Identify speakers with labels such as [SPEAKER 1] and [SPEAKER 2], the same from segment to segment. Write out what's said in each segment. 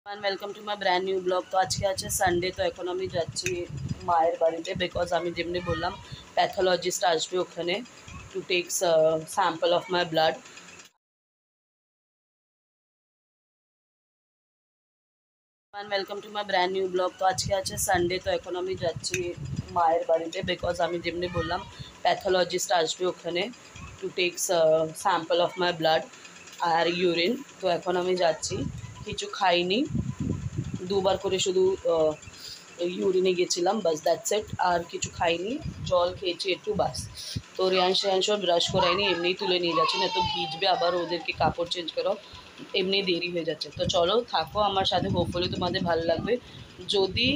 [SPEAKER 1] Welcome to my brand new blog. तो आज के आज संडे तो এখন আমি যাচ্ছি মায়ের বাড়িতে বিকজ আমি যেমনি বললাম প্যাথোলজিস্ট আসবে ওখানে to takes sample of my blood. Welcome to my brand new blog. तो आज के आज संडे तो এখন আমি যাচ্ছি মায়ের বাড়িতে বিকজ আমি যেমনি বললাম প্যাথোলজিস্ট আসবে ওখানে to takes sample of my blood আর ইউরিন। তো এখন আমি যাচ্ছি, কিছু খাইনি, দুবার করে শুধু ইউরিনে গেছিলাম, বাস দ্যাটস ইট, আর কিছু খাইনি, জল খেয়েছি একটু, বাস। তো রিয়াংশ ব্রাশ করাইনি, এমনিই তুলে নিয়ে যাচ্ছি, না তো ভিজবে, আবার ওদেরকে কাপড় চেঞ্জ করো, এমনি দেরি হয়ে যাচ্ছে। তো চলো থাকো আমার সাথে, হোপফুলি তোমাদের ভালো লাগবে। যদি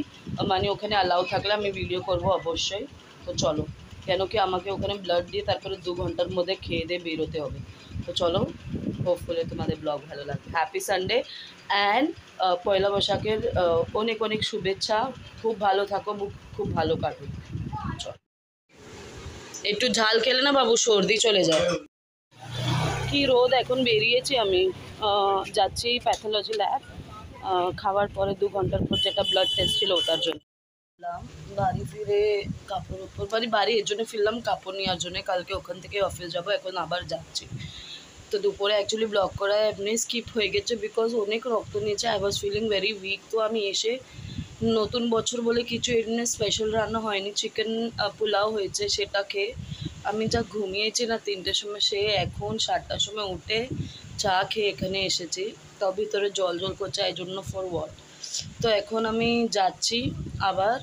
[SPEAKER 1] মানে ওখানে অ্যালাউ থাকলে আমি ভিডিও করব অবশ্যই। তো চলো, কেন কি আমাকে ওখানে ব্লাড দিয়ে তারপরে 2 ঘন্টার মধ্যে খেয়ে দিয়ে বেরোতে হবে। তো চলো, হোপফুলি তোমাদের ব্লগ ভালো লাগবে। হ্যাপি সানডে অ্যান্ড পয়লা বৈশাখের অনেক অনেক শুভেচ্ছা। খুব ভালো থাকো, খুব ভালো কাটবে। চল, একটু ঝাল খেলে না বাবু সর্দি চলে যায়। কি রোদ, এখন বেরিয়েছি আমি, যাচ্ছি প্যাথোলজি ল্যাব, খাওয়ার পরে 2 ঘন্টার পর যেটা ব্লাড টেস্ট ছিল ওটার জন্য। বাড়ি ফিরে কাপড় উপর বাড়ি এর জন্য ফিরলাম কাপড় নেওয়ার জন্য, কালকে ওখান থেকে অফিস যাব, এখন আবার যাচ্ছি। তো দুপুরে অ্যাকচুয়ালি ব্লগ করা এমনি স্কিপ হয়ে গেছে বিকজ অনেক রক্ত নিয়েছে, I was feeling very weak. তো আমি এসে নতুন বছর বলে কিছু এমনি স্পেশাল রান্না হয়নি, চিকেন পোলাও হয়েছে, সেটা খেয়ে আমি যা ঘুমিয়েছি না 3টের সময়, সে এখন 7টার সময় উঠে চা খেয়ে এখানে এসেছি, তাও ভিতরে জল জল করছে, এই জন্য ফর হোয়াট। তো এখন আমি যাচ্ছি আবার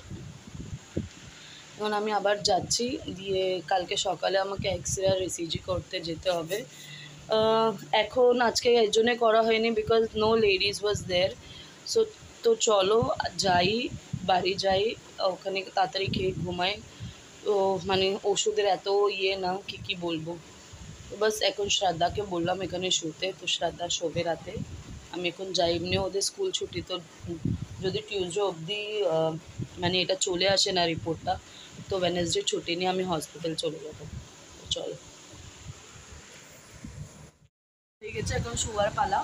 [SPEAKER 1] যাচ্ছি দিয়ে কালকে সকালে আমাকে এক্সরে আর ইসিজি করতে যেতে হবে। এখন আজকে এর জন্যে করা হয়নি because no ladies was there. So তো চলো যাই, বাড়ি যাই, ওখানে তাড়াতাড়ি খেয়ে ঘুমাই। তো মানে ওষুধের এত না, কি বলবো। তো বাস এখন শ্রদ্ধাকে বললাম এখানে শুতে, তো শ্রদ্ধা শোবে রাতে, আমি এখন যাই। এমনি ওদের স্কুল ছুটি, তো যদি টিউসডে অবধি মানে এটা চলে আসে না রিপোর্টটা, তো ওয়েডনেসডে ছুটি নিয়ে আমি হসপিটাল চলে যাবো। চলো, হয়ে গেছে এখন শোয়ার পালা।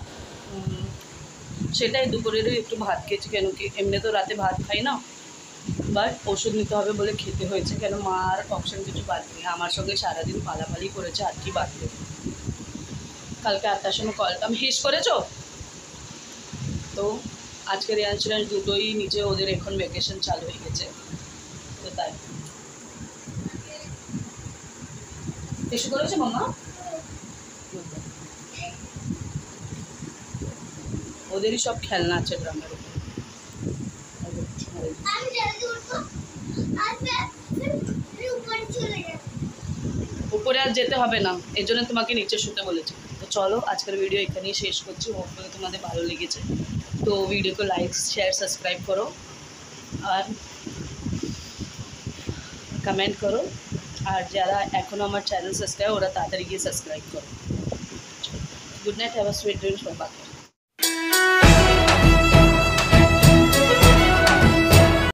[SPEAKER 1] সেটাই দুপুরেরও একটু ভাত খেয়েছি, কেন কি এমনি তো রাতে ভাত খাই না, বাট ওষুধ নিতে হবে বলে খেতে হয়েছে, কেন মা আর অপশন কিছু বাদ নেই, আমার সঙ্গে সারাদিন পালাপালি করেছে, আর কি বাদ দেবে। কালকে 8টার সময় কল, আমি হিস করেছো। তো আজকের ইন্স্যুরেন্স দুটোই নিচে, ওদের এখন ভ্যাকেশন চালু হয়ে গেছে, তো তাই। হিস করেছো মামা, ওদেরই সব খেলনা আছে ড্রামের উপরে আর যেতে হবে না, এই জন্য তোমাকে নিচে শুতে বলেছি। তো চলো আজকের ভিডিও এখানেই শেষ করছি, হোপফুলি তোমাদের ভালো লেগেছে। তো ভিডিওকে লাইক শেয়ার সাবস্ক্রাইব করো আর কমেন্ট করো, আর যারা এখনও আমার চ্যানেল সাবস্ক্রাইব ওরা তাড়াতাড়ি গিয়ে সাবস্ক্রাইব করো। Good night, have a sweet dreams, by.